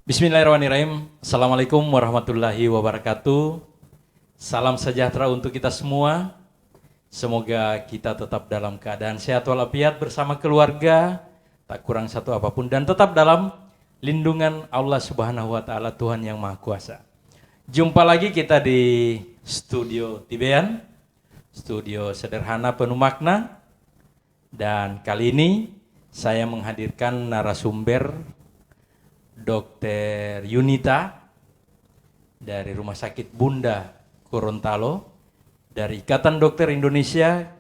Bismillahirrahmanirrahim. Assalamualaikum warahmatullahi wabarakatuh. Salam sejahtera untuk kita semua. Semoga kita tetap dalam keadaan sehat walafiat bersama keluarga, tak kurang satu apapun, dan tetap dalam lindungan Allah Subhanahu wa Ta'ala, Tuhan yang Maha Kuasa. Jumpa lagi kita di studio Tibean, studio sederhana penuh makna, dan kali ini saya menghadirkan narasumber Dr. Yunita dari Rumah Sakit Bunda Gorontalo, dari Ikatan Dokter Indonesia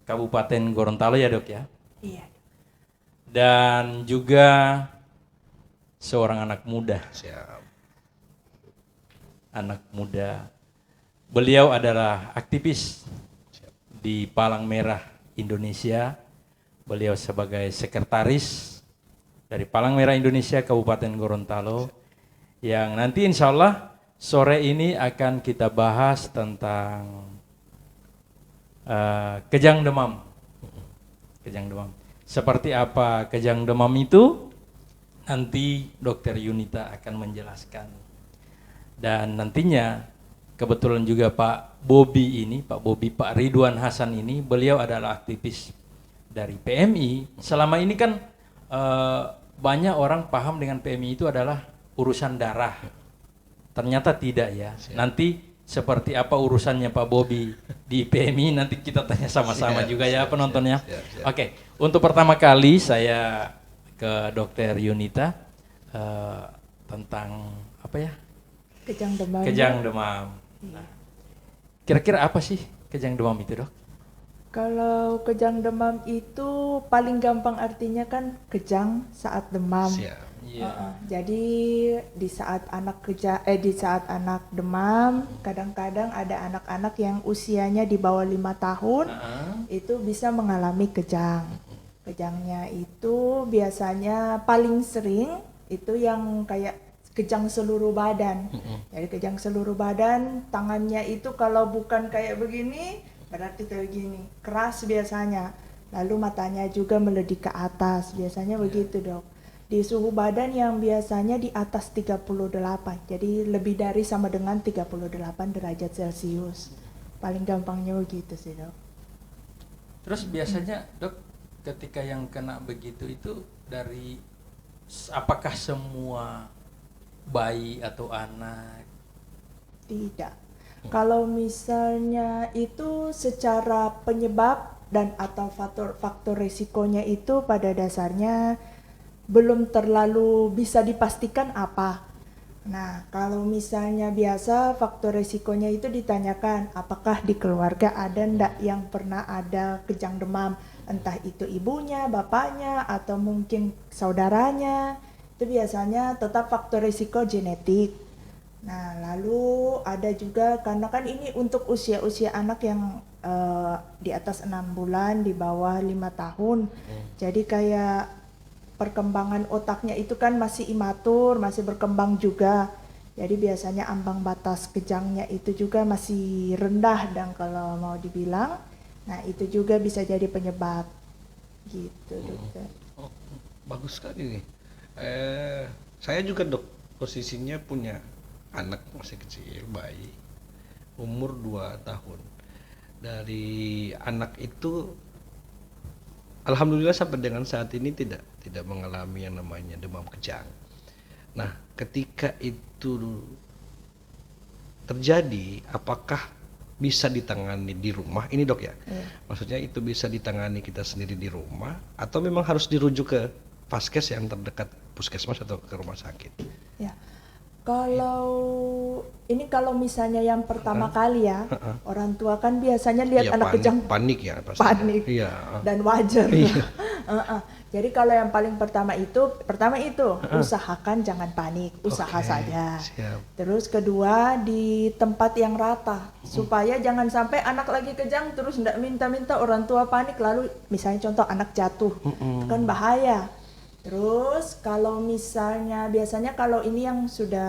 Kabupaten Gorontalo ya dok ya? Iya. Dan juga seorang anak muda. Siap. Anak muda. Beliau adalah aktivis di Palang Merah Indonesia. Beliau sebagai sekretaris dari Palang Merah Indonesia Kabupaten Gorontalo, yang nanti insya Allah sore ini akan kita bahas tentang kejang demam. Kejang demam. Seperti apa kejang demam itu? Nanti Dokter Yunita akan menjelaskan. Dan nantinya kebetulan juga Pak Pak Ridwan Hasan ini, beliau adalah aktivis dari PMI. Selama ini kan banyak orang paham dengan PMI itu adalah urusan darah. Ternyata tidak ya. Nanti seperti apa urusannya Pak Bobi di PMI, nanti kita tanya sama-sama juga ya penontonnya. Oke, untuk pertama kali saya ke Dokter Yunita tentang apa ya? Kejang demam. Kejang demam. Nah, kira-kira apa sih kejang demam itu dok? Kalau kejang demam itu paling gampang artinya kan kejang saat demam. Siap. Iya. Jadi di saat anak demam, kadang-kadang ada anak-anak yang usianya di bawah 5 tahun itu bisa mengalami kejang. Kejangnya itu biasanya paling sering itu yang kayak kejang seluruh badan. Jadi kejang seluruh badan, tangannya itu kalau bukan kayak begini berarti kayak gini, keras biasanya. Lalu matanya juga meledik ke atas, biasanya begitu dok. Di suhu badan yang biasanya di atas 38, jadi lebih dari sama dengan 38 derajat Celcius. Paling gampangnya begitu sih dok. Terus biasanya dok, ketika yang kena begitu itu dari apakah semua bayi atau anak? Tidak. Kalau misalnya itu secara penyebab dan atau faktor risikonya itu pada dasarnya belum terlalu bisa dipastikan apa. Nah, kalau misalnya biasa faktor risikonya itu ditanyakan apakah di keluarga ada ndak yang pernah ada kejang demam, entah itu ibunya, bapaknya, atau mungkin saudaranya. Itu biasanya tetap faktor risiko genetik. Nah, lalu ada juga karena kan ini untuk usia-usia anak yang di atas 6 bulan, di bawah 5 tahun. Jadi kayak perkembangan otaknya itu kan masih imatur, masih berkembang juga. Jadi biasanya ambang batas kejangnya itu juga masih rendah dan kalau mau dibilang, nah itu juga bisa jadi penyebab gitu dokter. Oh, bagus sekali nih. Saya juga dok, posisinya punya anak masih kecil, bayi, umur 2 tahun. Dari anak itu, alhamdulillah sampai dengan saat ini tidak mengalami yang namanya demam kejang. Nah, ketika itu terjadi, apakah bisa ditangani di rumah? Ini dok ya, maksudnya itu bisa ditangani kita sendiri di rumah, atau memang harus dirujuk ke Vaskes yang terdekat, puskesmas atau ke rumah sakit? Ya. Kalau misalnya yang pertama kali ya, orang tua kan biasanya lihat anak kejang panik ya pasti. Panik. Iya. Dan wajar. Iya. Jadi kalau yang paling pertama itu usahakan jangan panik, usaha saja. Siap. Terus kedua di tempat yang rata supaya jangan sampai anak lagi kejang terus ndak minta-minta orang tua panik lalu misalnya contoh anak jatuh, itu kan bahaya. Terus kalau misalnya biasanya kalau ini yang sudah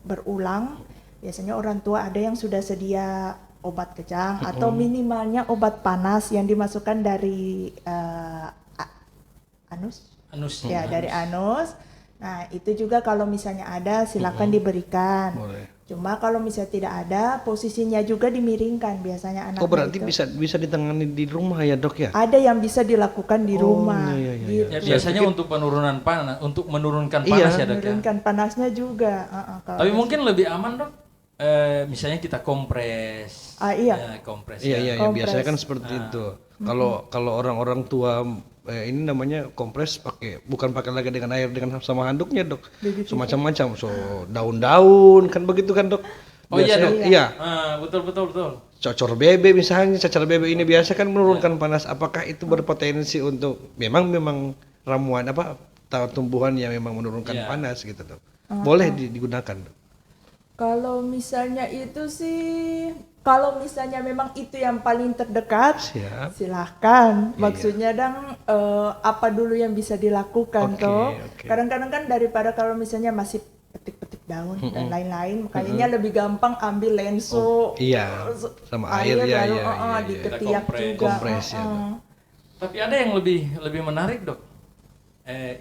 berulang, biasanya orang tua ada yang sudah sedia obat kejang atau minimalnya obat panas yang dimasukkan dari anus. Anus. Ya, dari anus. Nah, itu juga kalau misalnya ada silakan diberikan. Boleh. Cuma kalau misalnya tidak ada, posisinya juga dimiringkan biasanya anaknya Oh berarti itu. bisa ditangani di rumah ya dok ya? Ada yang bisa dilakukan di rumah. iya, iya, gitu. Ya, biasanya untuk penurunan panas, untuk menurunkan Iya. panas ya dok ya. Menurunkan panasnya juga. Kalau Tapi ada- mungkin lebih aman dok. Misalnya kita kompres. Iya. Ya, kompres. Iya ya. iya, Kompres. biasanya kan seperti itu. Kalau orang-orang tua ini namanya kompres bukan pakai lagi dengan air dengan sama handuknya dok, semacam-macam, so daun-daun kan begitu kan dok? Oh iya Biasanya- dok. Iya, Betul betul betul. cocor bebek misalnya, cacar bebek ini biasa kan menurunkan panas. Apakah itu berpotensi untuk memang ramuan tumbuhan yang memang menurunkan Iya. panas gitu dok? Boleh digunakan dok? Kalau misalnya itu sih, kalau misalnya memang itu yang paling terdekat, Siap. silahkan. Iya, Maksudnya apa dulu yang bisa dilakukan Oke, toh? oke. Kadang-kadang kan daripada kalau misalnya masih petik-petik daun dan lain-lain, kayaknya lebih gampang ambil lenso, Iya, sama air, ya, lalu iya, iya, diketiak Kita juga. kompres ya, Dok. Tapi ada yang lebih menarik dok.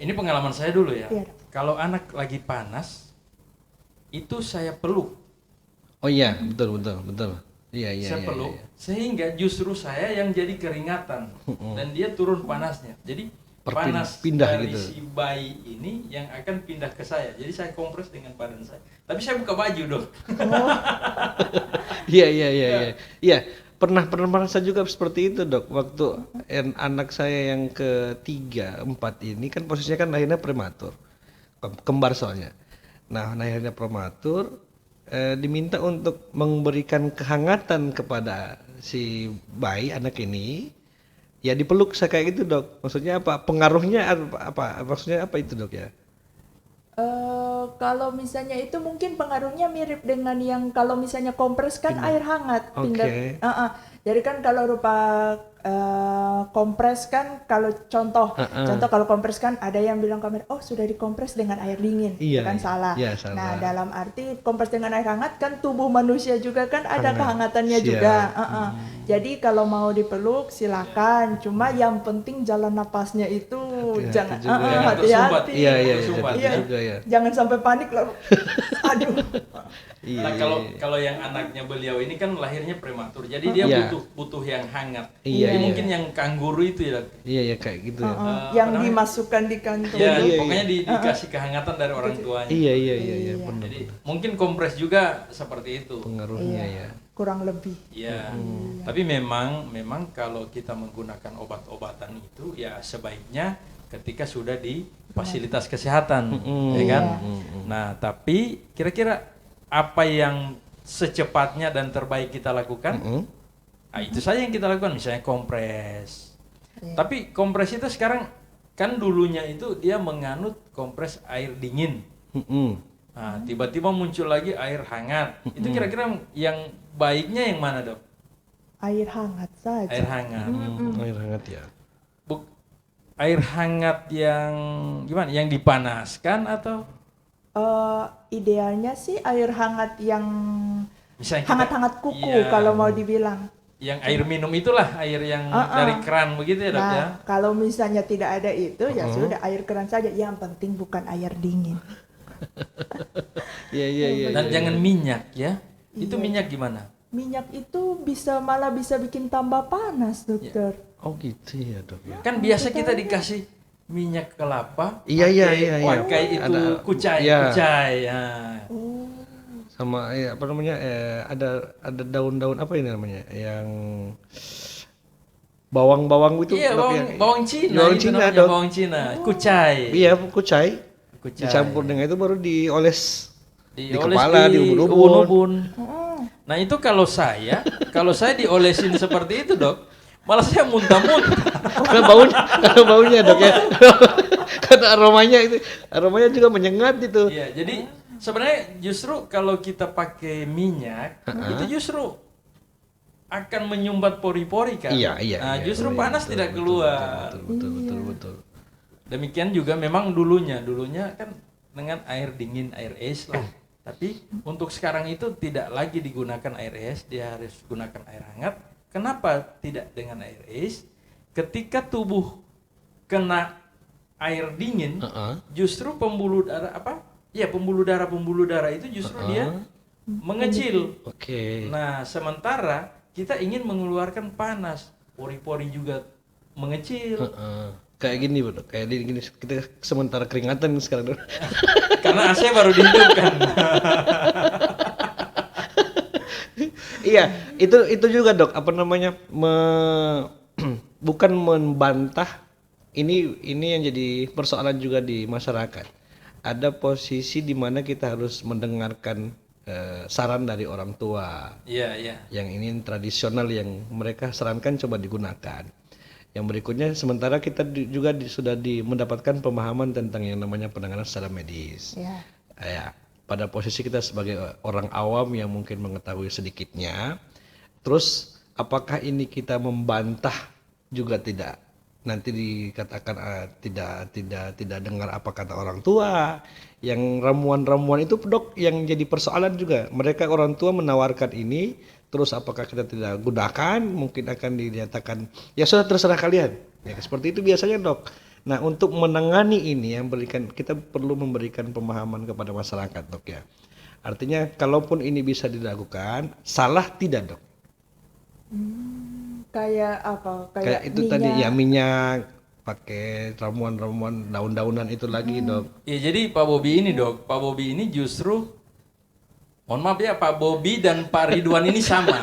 Ini pengalaman saya dulu ya. Iya, Dok. Kalau anak lagi panas, itu saya peluk. Oh iya, betul. Iya. Saya peluk, sehingga justru saya yang jadi keringatan dan dia turun panasnya. Jadi panas Pindah dari gitu. si bayi ini yang akan pindah ke saya. Jadi saya kompres dengan badan saya. Tapi saya buka baju dok. Iya. Iya, pernah merasa juga seperti itu dok. Waktu anak saya yang ketiga, 4 ini kan posisinya kan lahirnya prematur, kembar soalnya. Nah, lahirnya prematur, diminta untuk memberikan kehangatan kepada si bayi anak ini. Ya dipeluk saya kayak gitu dok. Maksudnya apa? Pengaruhnya apa? Maksudnya apa itu dok ya? Kalau misalnya itu mungkin pengaruhnya mirip dengan yang kalau misalnya kompres kan air hangat pindah. Oke. Jadi kan kalau rupa kompres kan kalau contoh kalau kompres kan ada yang bilang kamera sudah dikompres dengan air dingin. Iya, Itu kan iya. salah. Iya, salah. Nah dalam arti kompres dengan air hangat kan tubuh manusia juga kan ada Hangat. kehangatannya Siap. juga. Jadi kalau mau dipeluk silakan. Cuma yang penting jalan napasnya itu Hati-hati jangan juga. Jangan tersumbat. hati-hati. Iya, Tersumbat. itu Iya. juga ya. Jangan sampai panik lalu. Aduh. Iya. Nah kalau yang anaknya beliau ini kan lahirnya prematur, jadi dia Iya. butuh yang hangat. Iya, Jadi iya. mungkin yang kangguru itu ya. Iya kayak gitu ya. Yang apa namanya? dimasukkan di kantong. Ya, Iya, pokoknya dikasih kehangatan dari orang tuanya. Iya, benar. Jadi mungkin kompres juga seperti itu. Pengaruhnya ya. Kurang lebih. Ya, tapi memang kalau kita menggunakan obat-obatan itu ya sebaiknya ketika sudah di fasilitas kesehatan, ya kan? Nah, tapi kira-kira apa yang secepatnya dan terbaik kita lakukan? Nah, itu saja yang kita lakukan, misalnya kompres. Tapi kompres itu sekarang kan dulunya itu dia menganut kompres air dingin. Nah, tiba-tiba muncul lagi air hangat. Itu kira-kira yang baiknya yang mana, Dok? Air hangat saja. Air hangat. Air hangat ya. Air hangat yang gimana? Yang dipanaskan atau Idealnya sih air hangat yang misalnya hangat-hangat kuku iya, kalau mau dibilang. yang air minum itulah air yang dari keran begitu ya, Dok ya? Nah, kalau misalnya tidak ada itu ya sudah air keran saja. Yang penting bukan air dingin. Iya. Dan jangan minyak ya. Itu minyak gimana? Minyak itu malah bisa bikin tambah panas, dokter. Oh gitu ya dok ya. Kan biasa kita dikasih minyak kelapa. Iya. Pakai itu Ada- kucai. iya. Ya. Sama apa namanya? Ada daun-daun apa ini namanya? Yang bawang-bawang itu. Iya, dok, yang- bawang Cina. Bawang itu Cina namanya dok. bawang Cina. Kucai. Iya kucai. Kucai. Dicampur dengan itu baru dioles di Dioles kepala, di ubun-ubun. ubun-ubun. Nah itu kalau saya diolesin seperti itu dok, malah saya muntah-muntah. Karena baunya dok ya. Karena aromanya juga menyengat itu. Iya, jadi sebenarnya justru kalau kita pakai minyak, itu justru akan menyumbat pori-pori kan. Iya. Nah, justru Iya, panas betul, tidak betul, keluar. Betul. Demikian juga memang dulunya kan dengan air dingin, air es lah. Tapi untuk sekarang itu tidak lagi digunakan air es, dia harus gunakan air hangat. Kenapa tidak dengan air es? Ketika tubuh kena air dingin, Heeh. justru pembuluh darah pembuluh darah itu justru dia mengecil. Oke. Nah, sementara kita ingin mengeluarkan panas, pori-pori juga mengecil. Heeh. Kayak gini, Dok. Kayak gini kita sementara keringatan sekarang, Dok. Karena AC baru dihidupkan. Iya, itu juga, Dok. Apa namanya? Bukan membantah, ini yang jadi persoalan juga di masyarakat. Ada posisi di mana kita harus mendengarkan saran dari orang tua. Iya, iya. Yang ini tradisional yang mereka sarankan coba digunakan. Yang berikutnya sementara kita juga sudah mendapatkan pemahaman tentang yang namanya penanganan secara medis. Ya. Ya, pada posisi kita sebagai orang awam yang mungkin mengetahui sedikitnya, terus apakah ini kita membantah juga tidak? Nanti dikatakan tidak dengar apa kata orang tua. Yang ramuan-ramuan itu, Dok, yang jadi persoalan juga. Mereka orang tua menawarkan ini, terus apakah kita tidak gunakan? Mungkin akan dinyatakan ya sudah terserah kalian. Ya, seperti itu biasanya, Dok. Nah, untuk menangani ini kita perlu memberikan pemahaman kepada masyarakat, Dok, ya. Artinya kalaupun ini bisa dilakukan, salah tidak, Dok? Kayak apa? Kayak itu minyak. tadi ya, minyak, pakai ramuan-ramuan daun-daunan itu lagi, Dok. Ya, jadi Pak Bobi ini, Dok. Pak Bobi ini justru, mohon maaf ya, Pak Bobi dan Pak Ridwan ini sama.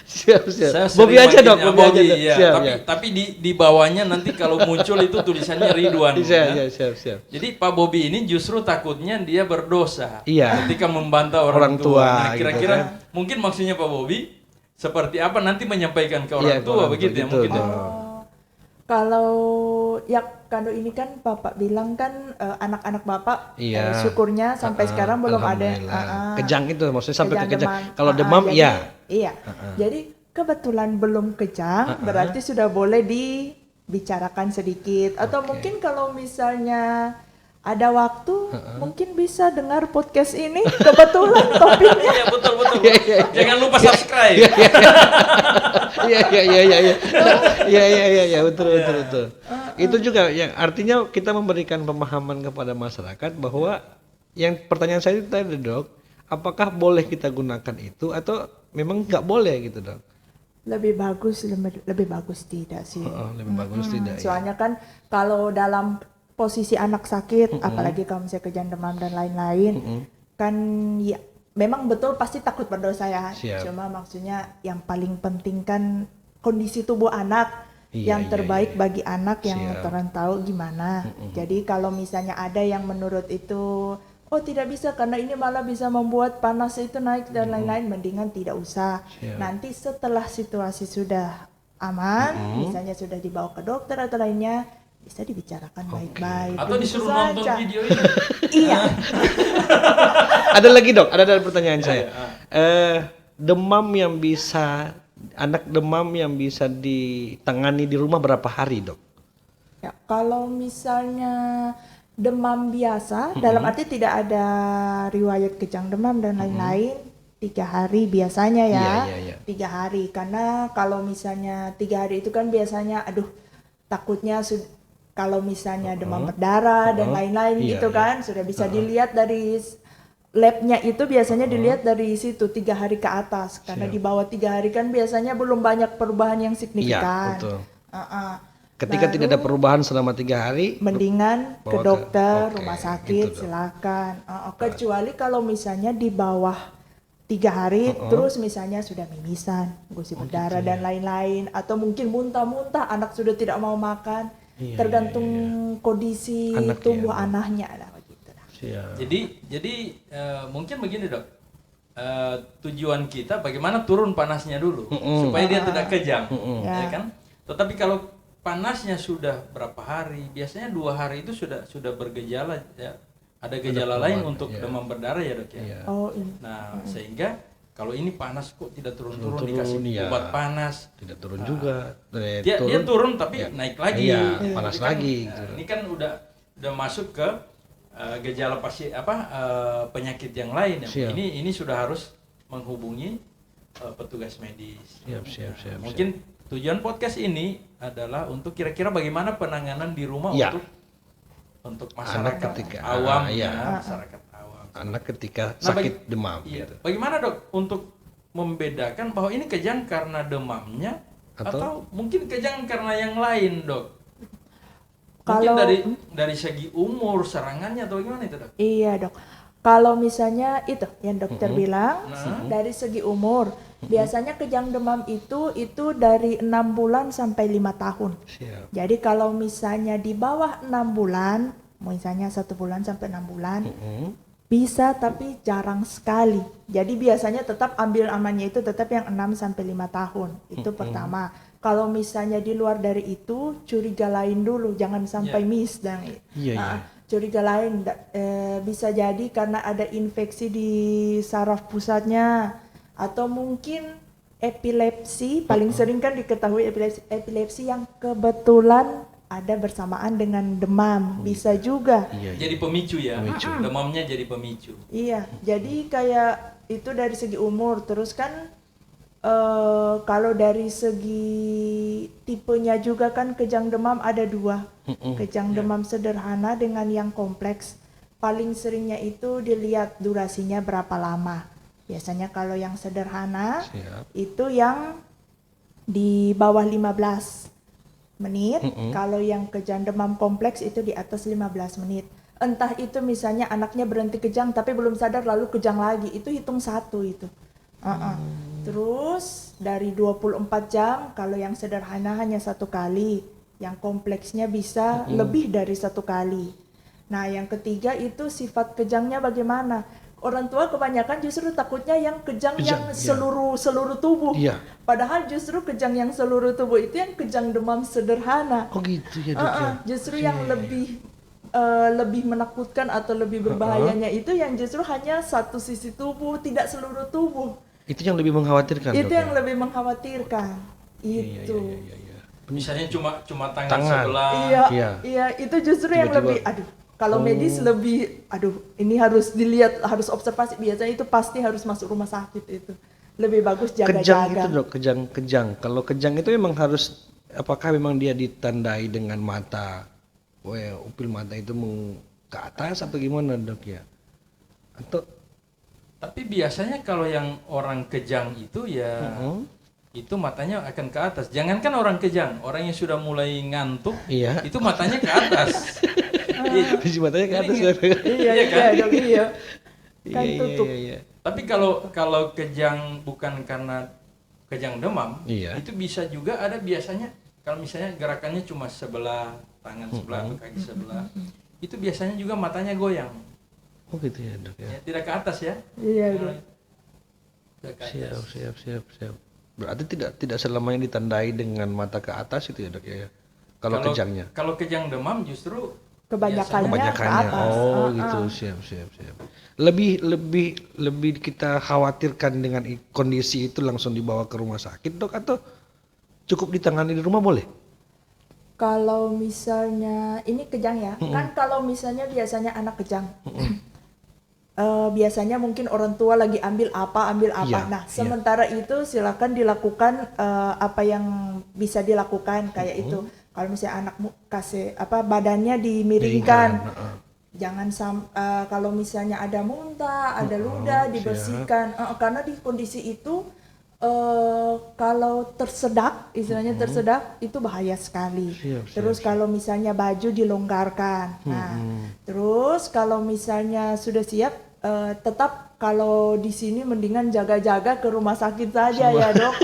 Siap. Saya Bobi sering aja, Dok, manggilnya Bobi aja, Dok. ya. Siap, tapi ya. tapi di bawahnya nanti kalau muncul itu tulisannya Ridwan. kan? Siap. Jadi Pak Bobi ini justru takutnya dia berdosa Iya. ketika membantah Orang orang tua. tua, Nah, gitu kira-kira kan. mungkin maksudnya Pak Bobi seperti apa nanti menyampaikan ke Iya, orang tua orang begitu tua, ya gitu, mungkin. Dok. Kalau ya kalau ini kan Bapak bilang kan anak-anak Bapak Iya. syukurnya sampai sekarang belum ada Alhamdulillah. Kejang itu maksudnya sampai ke kejang. demam. Kalau demam Jadi, iya. Iya. Jadi kebetulan belum kejang, berarti sudah boleh dibicarakan sedikit. Atau mungkin kalau misalnya ada waktu, mungkin bisa dengar podcast ini. Kebetulan topiknya. Iya betul. Iya. Jangan lupa subscribe. Iya, betul. Itu juga yang artinya kita memberikan pemahaman kepada masyarakat bahwa yang pertanyaan saya itu tadi, Dok, apakah boleh kita gunakan itu atau memang nggak boleh gitu, Dok? Lebih bagus tidak sih. Lebih bagus tidak ya. Soalnya kan kalau dalam posisi anak sakit, apalagi kalau misalnya kejang demam dan lain-lain, kan ya memang betul pasti takut berdosa ya. Siap. Cuma maksudnya yang paling penting kan kondisi tubuh anak Iya, yang terbaik bagi anak yang Siap. orang tahu gimana. Jadi kalau misalnya ada yang menurut itu oh tidak bisa karena ini malah bisa membuat panas itu naik dan lain-lain, mendingan tidak usah. Siap. Nanti setelah situasi sudah aman, misalnya sudah dibawa ke dokter atau lainnya, bisa dibicarakan baik-baik. Atau Begitu disuruh nonton saja. video ini. Iya. Ada lagi, Dok, ada pertanyaan saya. Anak demam yang bisa ditangani di rumah berapa hari, Dok? Ya, kalau misalnya demam biasa, dalam arti tidak ada riwayat kejang demam dan lain-lain, 3 hari biasanya ya. Iya. 3 hari, karena kalau misalnya 3 hari itu kan biasanya, takutnya kalau misalnya demam berdarah dan lain-lain Iya, gitu iya. kan, sudah bisa dilihat dari labnya itu biasanya dilihat dari situ 3 hari ke atas, karena Siap. di bawah 3 hari kan biasanya belum banyak perubahan yang signifikan. Iya, betul. Uh-uh. Ketika tidak ada perubahan selama 3 hari, Mendingan ke Bawa ke- dokter, oke, rumah sakit, gitu, Dok. silakan. Kecuali kalau misalnya di bawah 3 hari, terus misalnya sudah mimisan, gusi berdarah dan lain-lain, atau mungkin muntah-muntah, anak sudah tidak mau makan, Iya, tergantung kondisi Anaknya, tubuh Dok. anaknya lah begitu. siap. Jadi mungkin begini, Dok. Tujuan kita bagaimana turun panasnya dulu supaya dia tidak kejang, ya Ya. kan? Tetapi kalau panasnya sudah berapa hari, biasanya 2 hari itu sudah bergejala ya. Ada gejala lain keluhan, untuk iya. demam berdarah ya, Dok ya. Iya. Oh ini. Nah, sehingga kalau ini panas kok tidak turun-turun, Turun-turun, dikasih iya. obat panas. Tidak turun juga. Dia turun tapi Iya. naik lagi. Iya, Tapi panas kan, lagi, nah, gitu. ini kan udah masuk ke gejala penyakit yang lain. Siap. Ini sudah harus menghubungi petugas medis. Siap. Mungkin tujuan podcast ini adalah untuk kira-kira bagaimana penanganan di rumah Iya. untuk untuk Anak masyarakat ketika- awam iya. ya, masyarakat awam. Anak ketika Nah, sakit demam Iya. gitu. Bagaimana dok untuk membedakan bahwa ini kejang karena demamnya Atau- atau mungkin kejang karena yang lain dok? Mungkin Kalau- dari segi umur serangannya atau gimana itu dok? Iya dok. Kalau misalnya itu yang dokter bilang dari segi umur, biasanya kejang demam itu dari 6 bulan sampai 5 tahun. Siap. Jadi kalau misalnya di bawah 6 bulan, misalnya 1 bulan sampai 6 bulan, bisa tapi jarang sekali. Jadi biasanya tetap ambil amannya itu tetap yang 6 sampai 5 tahun. Itu pertama. Kalau misalnya di luar dari itu, curiga lain dulu, jangan sampai miss dan Iya, iya. curiga lain bisa jadi karena ada infeksi di saraf pusatnya atau mungkin epilepsi, paling sering kan diketahui epilepsi yang kebetulan ada bersamaan dengan demam, bisa juga. Iya, iya. Jadi pemicu ya, Pemicu. demamnya jadi pemicu. Iya, jadi kayak itu dari segi umur. Terus kan kalau dari segi tipenya juga kan kejang demam ada 2. Kejang demam sederhana dengan yang kompleks. Paling seringnya itu dilihat durasinya berapa lama. Biasanya kalau yang sederhana Siap. itu yang di bawah 15 menit. Kalau yang kejang demam kompleks itu di atas 15 menit. Entah itu misalnya anaknya berhenti kejang tapi belum sadar lalu kejang lagi, itu hitung 1 itu. Terus dari 24 jam kalau yang sederhana hanya 1 kali, yang kompleksnya bisa lebih dari 1 kali. Nah yang ketiga itu sifat kejangnya bagaimana? Orang tua kebanyakan justru takutnya yang kejang yang Kejang, ya. seluruh tubuh. Iya. Padahal justru kejang yang seluruh tubuh itu yang kejang demam sederhana. Oh gitu ya dok ya. Justru yang lebih menakutkan atau lebih berbahayanya itu yang justru hanya satu sisi tubuh, tidak seluruh tubuh. Itu yang lebih mengkhawatirkan Itu dok, yang ya? lebih mengkhawatirkan. Iya, Itu. iya, iya. Misalnya cuma tangan, Tangan. sebelah. Iya. Iya, itu justru yang Tiba-tiba- lebih kalau medis lebih ini harus dilihat, harus observasi. Biasanya itu pasti harus masuk rumah sakit itu. Lebih bagus Kejang itu jaga-jaga. dok, kejang. Kalau kejang itu memang harus, apakah memang dia ditandai dengan mata, upil mata itu ke atas atau gimana dok ya? Atau Tapi biasanya kalau yang orang kejang itu ya itu matanya akan ke atas. Jangankan orang kejang, orang yang sudah mulai ngantuk, Iya. itu matanya ke atas. Iya. Visi matanya ke atas Jadi, dok. Iya, Iya kan? dok, iya. Kan Iya, tutup. iya. Tapi kalau kejang bukan karena kejang demam, Iya. itu bisa juga ada biasanya kalau misalnya gerakannya cuma sebelah tangan sebelah atau kaki sebelah, itu biasanya juga matanya goyang, Oh gitu ya dok ya. ya, tidak ke atas ya. Iya, dok. Tidak ke atas. Siap. Berarti tidak selamanya ditandai dengan mata ke atas itu ya dok ya. Kalau kejangnya. Kalau kejang demam justru Kebanyakannya ke Kebanyakannya. atas. Oh gitu, siap. Lebih kita khawatirkan dengan kondisi itu langsung dibawa ke rumah sakit dok, atau cukup ditangani di rumah boleh? Kalau misalnya ini kejang ya, kan kalau misalnya biasanya anak kejang, biasanya mungkin orang tua lagi ambil apa. Iya, Nah, iya. sementara itu silakan dilakukan apa yang bisa dilakukan kayak itu. Kalau misalnya anakmu kasih badannya dimiringkan, jangan kalau misalnya ada muntah, ada ludah dibersihkan, karena di kondisi itu kalau tersedak, istilahnya tersedak itu bahaya sekali. Terus kalau misalnya baju dilonggarkan, nah terus kalau misalnya sudah siap, tetap kalau di sini mendingan jaga-jaga ke rumah sakit saja ya dok.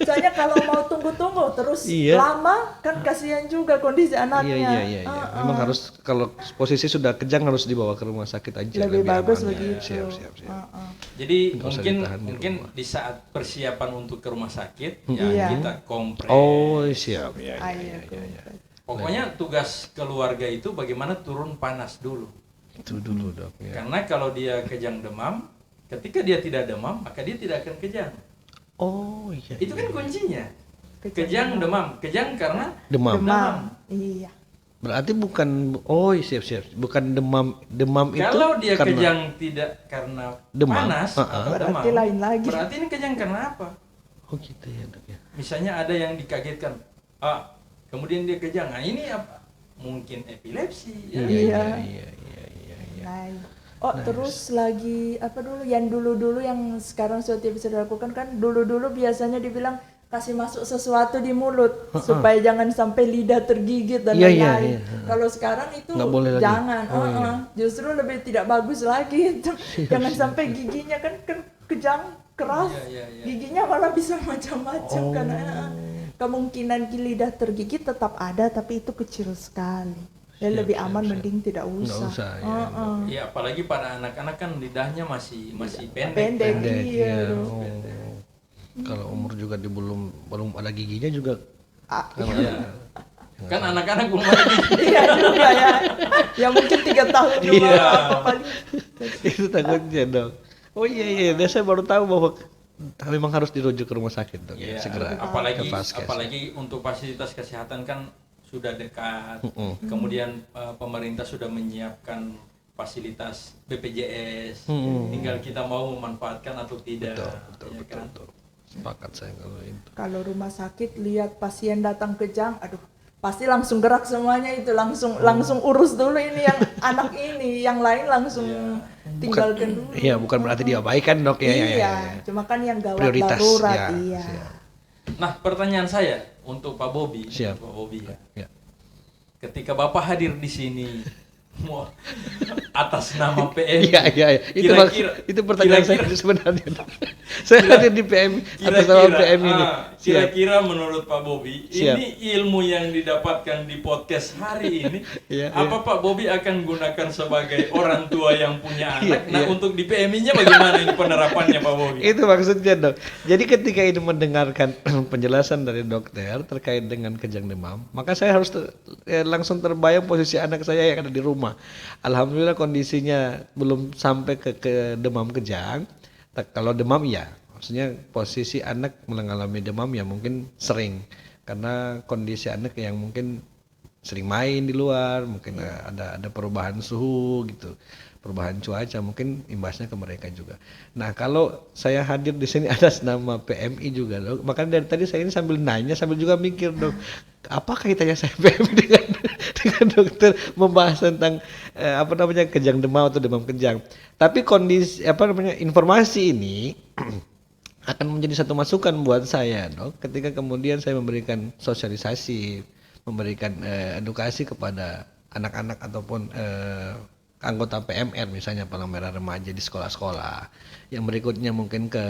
Soalnya kalau mau tunggu-tunggu terus Iya. lama kan kasihan juga kondisi anaknya. Iya. Memang harus, kalau posisi sudah kejang harus dibawa ke rumah sakit aja. Lebih bagus aman, ya. begitu. Siap. jadi Nggak usah mungkin ditahan di mungkin rumah. di saat persiapan untuk ke rumah sakit ya Iya. kita kompres. Oh siap. Ayo, Pokoknya tugas keluarga itu bagaimana turun panas dulu. Itu dulu dok ya. Karena kalau dia kejang demam, ketika dia tidak demam, maka dia tidak akan kejang. Oh iya. Itu kan kuncinya. Kejang demam, kejang karena Demam. Iya. Berarti bukan, siap. Bukan demam itu. kalau dia karena kejang tidak karena demam. panas atau demam, Berarti lain lagi. berarti ini kejang karena apa? Oh gitu ya dok ya. Misalnya ada yang dikagetkan, kemudian dia kejang. Nah ini apa? mungkin epilepsi. Iya, Iya. iya, iya, iya, iya. Oh, terus lagi apa dulu yang dulu-dulu yang sekarang sudah tidak bisa dilakukan kan, dulu-dulu biasanya dibilang kasih masuk sesuatu di mulut supaya jangan sampai lidah tergigit dan Iya, iya, lain-lain. iya. Kalau sekarang itu Nggak boleh lagi. jangan, Oh, iya. justru lebih tidak bagus lagi itu. Jangan sampai giginya kan kejang keras, Iya, iya. giginya malah bisa macam-macam karena kemungkinan lidah tergigit tetap ada tapi itu kecil sekali. Ya lebih aman mending tidak Nggak usah. usah, ya. Iya, apalagi pada anak-anak kan lidahnya masih pendek. Pendek. Pendek, Iya, iya. dong. Oh. Kalau umur juga belum ada giginya juga. Iya. Kan anak-anak belum ada gigi. Iya juga ya. Ya mungkin 3 tahun juga Iya. apa paling. Itu takutnya dong. Oh iya, saya baru tahu bahwa memang harus dirujuk ke rumah sakit dong. Iya, Segera. apalagi ke Vaskes. apalagi untuk fasilitas kesehatan kan sudah dekat. Kemudian pemerintah sudah menyiapkan fasilitas BPJS. Tinggal kita mau memanfaatkan atau tidak. Betul, ya kan? betul. Sepakat saya kalau itu. Kalau rumah sakit lihat pasien datang kejang, aduh pasti langsung gerak semuanya itu langsung urus dulu ini yang anak ini, yang lain langsung tinggalkan dulu. Iya, bukan berarti diabaikan dok ya. Iya, cuma kan yang gawat Prioritas, darurat ya, iya. siap. Nah, pertanyaan saya untuk Pak Bobi, Siap. Pak Bobi ya. Ya. Ketika Bapak hadir di sini mau atas nama PM. Iya. Itu pertanyaan saya sebenarnya. Dok. Saya hadir di PM atas nama PM ini. Siap. Kira-kira menurut Pak Bobi, Siap. ini ilmu yang didapatkan di podcast hari ini, Iya, apa Pak Bobi akan gunakan sebagai orang tua yang punya Iya, anak? Nah, iya. untuk di PMI-nya bagaimana ini penerapannya Pak Bobi? Itu maksudnya dok. Jadi ketika ini mendengarkan penjelasan dari dokter terkait dengan kejang demam, maka saya harus langsung terbayang posisi anak saya yang ada di rumah. Alhamdulillah kondisinya belum sampai ke demam kejang. Kalau demam ya, maksudnya posisi anak mengalami demam ya mungkin sering karena kondisi anak yang mungkin sering main di luar, mungkin ada perubahan suhu gitu, perubahan cuaca, mungkin imbasnya ke mereka juga. Nah kalau saya hadir di sini atas nama PMI juga dok, makanya dari tadi saya ini sambil nanya sambil juga mikir dok, apa kaitannya saya PMI dengan dokter membahas tentang kejang demam atau demam kejang. Tapi kondisi informasi ini akan menjadi satu masukan buat saya dok, ketika kemudian saya memberikan sosialisasi, memberikan edukasi kepada anak-anak ataupun anggota PMR misalnya Palang Merah Remaja di sekolah-sekolah, yang berikutnya mungkin ke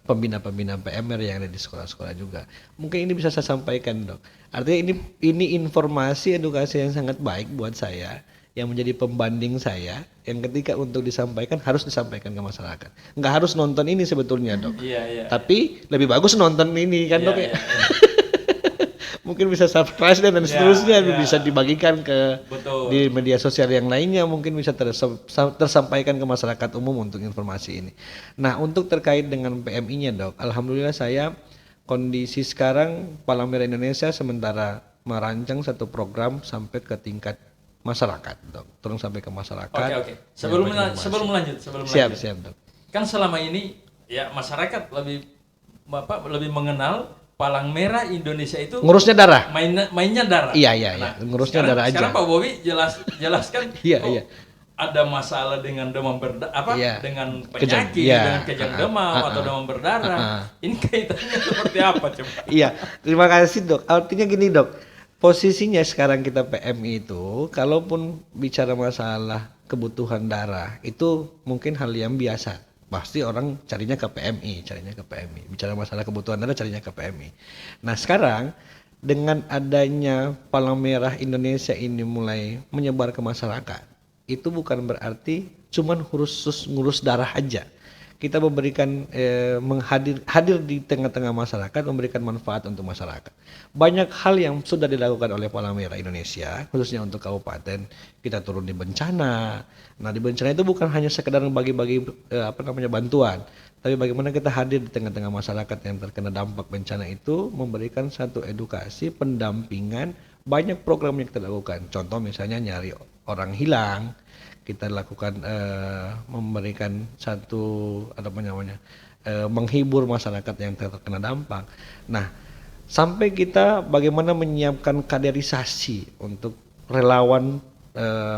pembina-pembina PMR yang ada di sekolah-sekolah juga. Mungkin ini bisa saya sampaikan dok. Artinya ini informasi edukasi yang sangat baik buat saya, yang menjadi pembanding saya, yang ketika untuk disampaikan harus disampaikan ke masyarakat. Nggak harus nonton ini sebetulnya dok. Iya. Tapi lebih bagus nonton ini kan dok ya. Iya. Mungkin bisa subscribe dan seterusnya ya. bisa dibagikan ke Betul. di media sosial yang lainnya, mungkin bisa tersampaikan ke masyarakat umum untuk informasi ini. Nah untuk terkait dengan PMI-nya dok, alhamdulillah saya kondisi sekarang Palang Merah Indonesia sementara merancang satu program sampai ke tingkat masyarakat dok, turun sampai ke masyarakat. Oke. Sebelum lanjut. Siap dok. Kan selama ini ya masyarakat lebih mengenal Palang Merah Indonesia itu Ngurusnya darah. mainnya darah. Iya. Ngurusnya darah aja. Sekarang Pak Bobi jelaskan Iya. ada masalah dengan demam Iya. dengan Kejang, penyakit, iya. dengan kejang demam atau demam berdarah. Ini kaitannya seperti apa coba? Iya, terima kasih dok. Artinya gini dok, posisinya sekarang kita PMI itu, kalaupun bicara masalah kebutuhan darah, itu mungkin hal yang biasa. Pasti orang carinya ke PMI. Bicara masalah kebutuhan darah carinya ke PMI. Nah sekarang dengan adanya Palang Merah Indonesia ini mulai menyebar ke masyarakat, itu bukan berarti cuman khusus ngurus darah aja. Kita memberikan hadir di tengah-tengah masyarakat, memberikan manfaat untuk masyarakat. Banyak hal yang sudah dilakukan oleh Palang Merah Indonesia, khususnya untuk kabupaten. Kita turun di bencana. Nah di bencana itu bukan hanya sekedar bagi-bagi bantuan, tapi bagaimana kita hadir di tengah-tengah masyarakat yang terkena dampak bencana itu, memberikan satu edukasi, pendampingan, banyak program yang kita lakukan. Contoh misalnya nyari orang hilang. Kita lakukan memberikan satu menghibur masyarakat yang terkena dampak. Nah, sampai kita bagaimana menyiapkan kaderisasi untuk relawan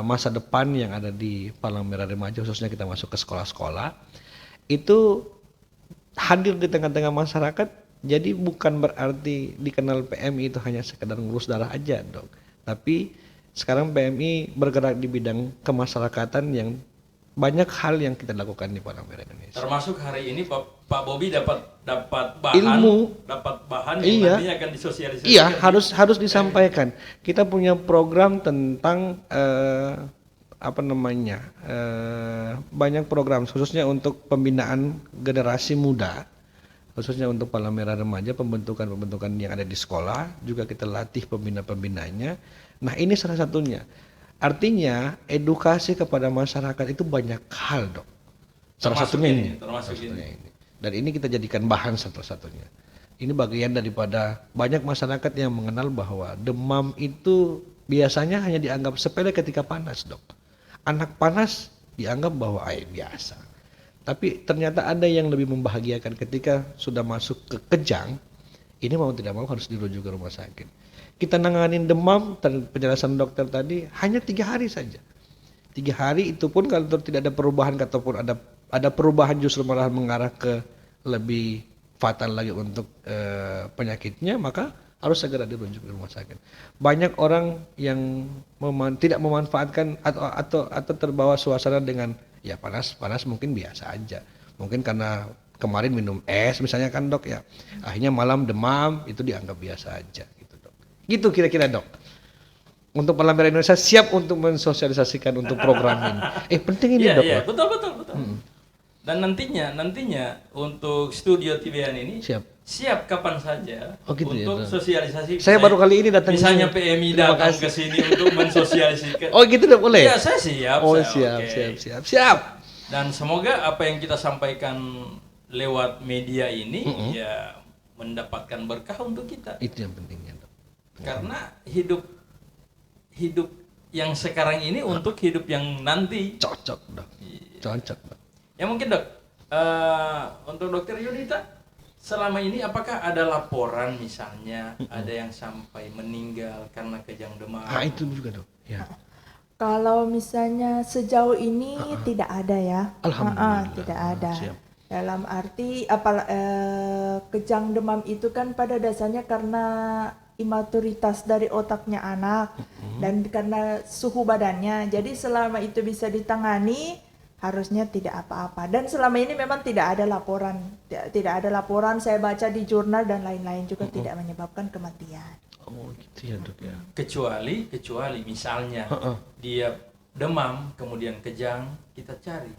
masa depan yang ada di Palang Merah Remaja, khususnya kita masuk ke sekolah-sekolah, itu hadir di tengah-tengah masyarakat. Jadi bukan berarti dikenal PMI itu hanya sekedar ngurus darah aja dong, tapi sekarang PMI bergerak di bidang kemasyarakatan yang banyak hal yang kita lakukan di Palang Merah Indonesia. Termasuk hari ini Pak Bobi dapat bahan, Ilmu. dapat bahan Iya. yang nantinya akan disosialisasikan. Iya, harus disampaikan. Kita punya program tentang banyak program khususnya untuk pembinaan generasi muda, khususnya untuk Palang Merah Remaja, pembentukan yang ada di sekolah juga kita latih pembina-pembinanya. Nah, ini salah satunya. Artinya edukasi kepada masyarakat itu banyak hal, Dok. Salah Termasuk satunya ini, ini. termasuk Salah satunya ini. ini. Dan ini kita jadikan bahan satu-satunya. Ini bagian daripada banyak masyarakat yang mengenal bahwa demam itu biasanya hanya dianggap sepele ketika panas, Dok. Anak panas dianggap bahwa biasa. Tapi ternyata ada yang lebih membahagiakan ketika sudah masuk ke kejang, ini mau tidak mau harus dirujuk ke rumah sakit. Kita nanganin demam, penjelasan dokter tadi hanya 3 hari saja. 3 hari itu pun kalau tidak ada perubahan ataupun ada perubahan justru malah mengarah ke lebih fatal lagi untuk penyakitnya, maka harus segera dirujuk ke rumah sakit. Banyak orang yang tidak memanfaatkan atau terbawa suasana dengan ya panas mungkin biasa aja. Mungkin karena kemarin minum es misalnya kan, Dok, ya. Akhirnya malam demam, itu dianggap biasa aja gitu, Dok. Gitu kira-kira, Dok. Untuk Palang Merah Indonesia siap untuk mensosialisasikan untuk program ini. Penting ini, Dok. Iya, Ya. betul. Dan nantinya untuk studio TVN ini siap kapan saja Oh, gitu ya, untuk Dok. sosialisasi. Saya baru kali ini datang. Misalnya PMI Terima datang kasih. ke sini untuk mensosialisasikan. Oh, gitu, Dok, boleh? Iya, saya siap. Oh, saya, oke. siap. Dan semoga apa yang kita sampaikan lewat media ini ya mendapatkan berkah untuk kita. Itu yang pentingnya, Dok. Karena hidup yang sekarang ini untuk hidup yang nanti. Cocok, Dok. Cocok, Dok. Ya mungkin, Dok, untuk Dokter Yunita, selama ini apakah ada laporan misalnya ada yang sampai meninggal karena kejang demam? Itu juga, Dok. Ya. Kalau misalnya sejauh ini tidak ada ya. Alhamdulillah. Tidak ada. Siap. Dalam arti kejang demam itu kan pada dasarnya karena imaturitas dari otaknya anak dan karena suhu badannya. Jadi selama itu bisa ditangani harusnya tidak apa-apa. Dan selama ini memang tidak ada laporan. Tidak ada laporan, saya baca di jurnal dan lain-lain juga tidak menyebabkan kematian. Oh, gitu ya, Dok, ya. Kecuali misalnya dia demam kemudian kejang, kita cari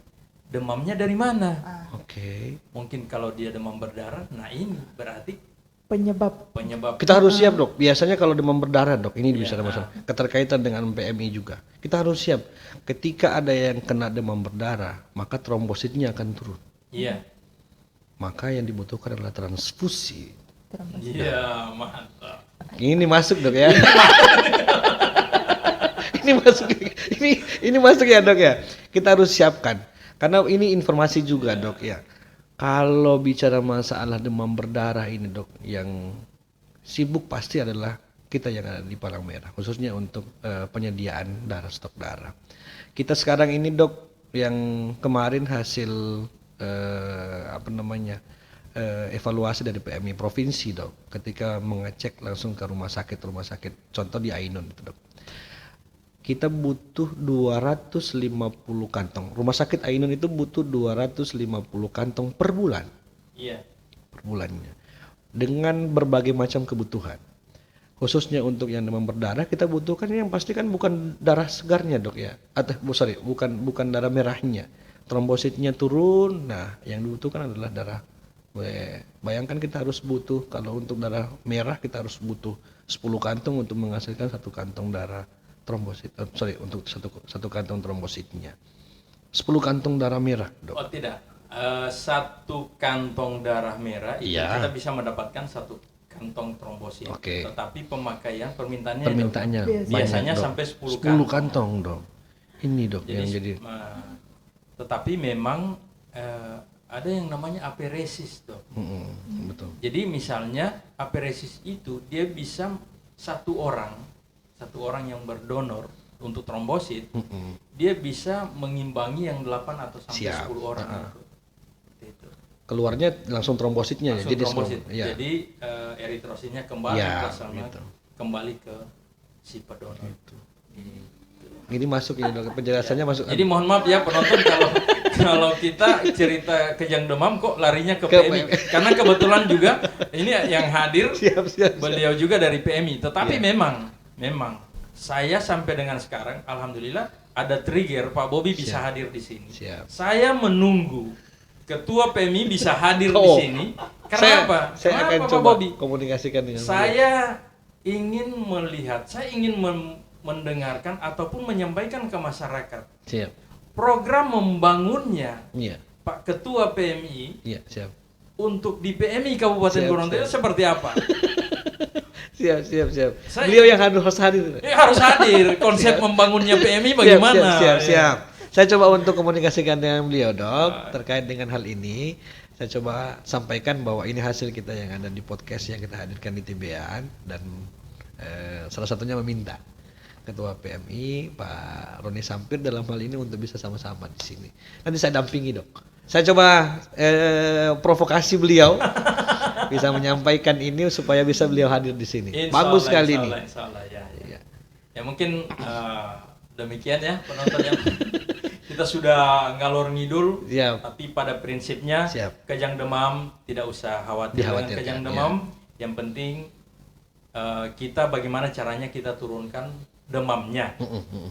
demamnya dari mana. Oke. Mungkin kalau dia demam berdarah, nah ini berarti Penyebab Kita harus siap, Dok. Biasanya kalau demam berdarah, Dok, ini bisa ada Iya. masalah. Keterkaitan dengan PMI juga. Kita harus siap. Ketika ada yang kena demam berdarah, maka trombositnya akan turun. iya. Maka yang dibutuhkan adalah transfusi. Iya, mantap. Ini masuk, Dok, ya. ini masuk ya, Dok, ya. Kita harus siapkan. Karena ini informasi juga, Dok, ya. Kalau bicara masalah demam berdarah ini, Dok, yang sibuk pasti adalah kita yang ada di Palang Merah, khususnya untuk penyediaan stok darah. Kita sekarang ini, Dok, yang kemarin hasil evaluasi dari PMI provinsi, Dok, ketika mengecek langsung ke rumah sakit, contoh di Ainun itu, Dok. Kita butuh 250 kantong. Rumah sakit Ainun itu butuh 250 kantong per bulan. Iya. Per bulannya. Dengan berbagai macam kebutuhan. Khususnya untuk yang demam berdarah, kita butuhkan yang pasti kan bukan darah segarnya, Dok, ya. Bukan darah merahnya. Trombositnya turun. Nah, yang dibutuhkan adalah darah. Bayangkan kita harus butuh, kalau untuk darah merah kita harus butuh 10 kantong untuk menghasilkan 1 kantong darah trombosit, untuk satu kantong trombositnya. 10 kantong darah merah, Dok. Oh tidak, 1 kantong darah merah itu Iya. kita bisa mendapatkan 1 kantong trombosit. Oke. Tetapi permintaannya Permintaannya itu biasanya banyak, Dok. sampai 10 kantong, Dok. Ini, Dok, yang jadi tetapi memang ada yang namanya aperesis, Dok. betul. Jadi misalnya aperesis itu dia bisa satu orang satu orang yang berdonor untuk trombosit, dia bisa mengimbangi yang 8 atau sampai Siap. 10 orang. Seperti itu. Keluarnya langsung trombositnya Langsung ya. Jadi trombosit. ya. Jadi eritrositnya kembali Ya, ke sama gitu. kembali ke si pendonor. Gitu. Ini masuk ya dok, penjelasannya masuk. Jadi mohon maaf ya penonton kalau kita cerita kejang demam kok larinya ke Ke PMI. Karena kebetulan juga ini yang hadir siap. beliau juga dari PMI. Tetapi memang saya sampai dengan sekarang alhamdulillah ada trigger Pak Bobi bisa hadir di sini. Siap. Saya menunggu ketua PMI bisa hadir di Oh. sini. Karena apa? Saya Kenapa akan Pak coba Bobi? komunikasikan dengan beliau. Saya ingin melihat, saya ingin mendengarkan ataupun menyampaikan ke masyarakat Siap. program membangunnya Iya. Pak Ketua PMI Iya, siap. untuk di PMI Kabupaten Siap, Gorontalo seperti apa? Siap. Saya- Beliau yang harus hadir. Harus hadir konsep membangunnya PMI bagaimana? Siap. Saya coba untuk komunikasikan dengan beliau dok terkait dengan hal ini. Saya coba sampaikan bahwa ini hasil kita yang ada di podcast yang kita hadirkan di TBN dan salah satunya meminta Ketua PMI Pak Roni Sampir dalam hal ini untuk bisa sama-sama di sini. Nanti saya dampingi dok. Saya coba provokasi beliau bisa menyampaikan ini supaya bisa beliau hadir di sini. Insya Bagus Allah, sekali insya ini. Allah, insya Allah, ya. Iya. Ya mungkin demikian ya penonton yang kita sudah ngalor ngidul, Siap. tapi pada prinsipnya Siap. kejang demam tidak usah khawatir dengan Dikhawatirkan, kejang ya. demam. Yang penting kita bagaimana caranya kita turunkan demamnya,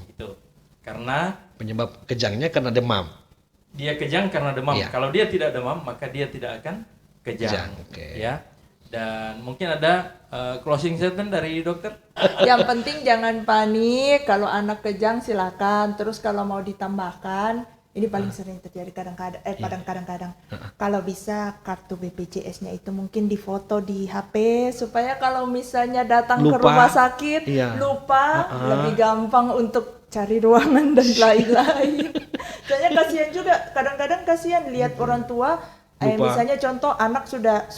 itu karena Penyebab kejangnya karena demam. dia kejang karena demam. Iya. Kalau dia tidak demam maka dia tidak akan kejang, Kejang, oke. ya. Dan mungkin ada closing statement dari dokter. Yang penting jangan panik, kalau anak kejang silakan. Terus kalau mau ditambahkan, ini paling sering terjadi kadang-kadang. Kalau bisa kartu BPJS-nya itu mungkin difoto di HP supaya kalau misalnya datang ke Lupa. rumah sakit Iya. lupa, lebih gampang untuk cari ruangan dan lain-lain. Soalnya kasihan juga, kadang-kadang kasihan lihat orang tua. Lupa. Misalnya contoh anak sudah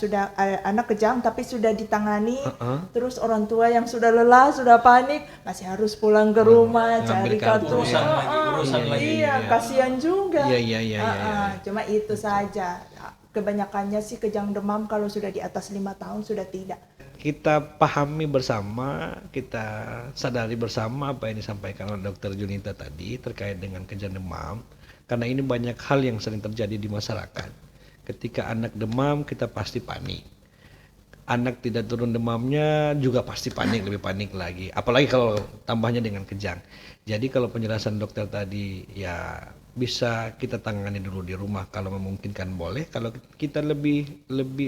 anak kejang tapi sudah ditangani, terus orang tua yang sudah lelah, sudah panik, masih harus pulang ke rumah ngambil cari kartu, kartu. urusan lagi. Iya, kasihan juga. Iya. Cuma itu saja. Kebanyakannya sih kejang demam kalau sudah di atas 5 tahun sudah tidak. Kita pahami bersama, kita sadari bersama apa yang disampaikan oleh Dr. Junita tadi terkait dengan kejang demam. Karena ini banyak hal yang sering terjadi di masyarakat. Ketika anak demam kita pasti panik. Anak tidak turun demamnya juga pasti panik, lebih panik lagi. Apalagi kalau tambahnya dengan kejang. Jadi kalau penjelasan dokter tadi ya bisa kita tangani dulu di rumah kalau memungkinkan boleh. Kalau kita lebih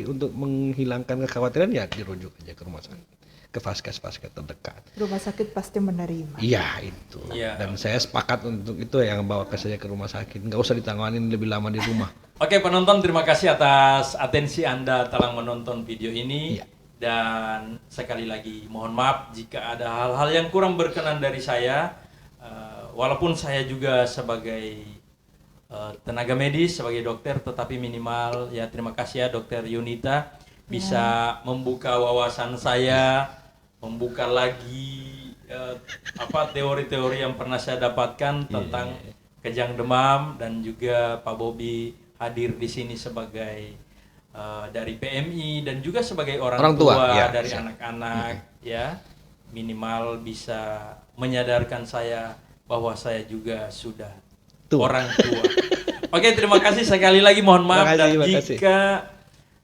untuk menghilangkan kekhawatiran ya dirujuk aja ke rumah sakit, ke vaskes terdekat. Rumah sakit pasti menerima. Iya itu. Iya. Dan saya sepakat untuk itu yang bawa ke saya ke rumah sakit. Nggak usah ditanganin lebih lama di rumah. Oke penonton, terima kasih atas atensi Anda telah menonton video ini. Iya. Dan sekali lagi mohon maaf jika ada hal-hal yang kurang berkenan dari saya. Walaupun saya juga sebagai tenaga medis, sebagai dokter, tetapi minimal ya terima kasih ya Dokter Yunita bisa membuka wawasan saya, membuka lagi teori-teori yang pernah saya dapatkan tentang kejang demam, dan juga Pak Bobi hadir di sini sebagai dari PMI dan juga sebagai orang tua ya, dari siap. anak-anak, ya minimal bisa menyadarkan saya bahwa saya juga sudah orang tua. Oke, terima kasih sekali lagi, mohon maaf. Dan Terima kasih. jika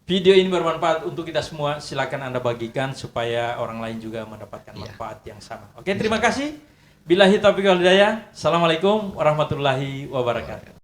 video ini bermanfaat untuk kita semua, silakan Anda bagikan supaya orang lain juga mendapatkan manfaat yang sama. Oke, terima kasih. Billahi taufiq wal hidayah. Assalamualaikum warahmatullahi wabarakatuh.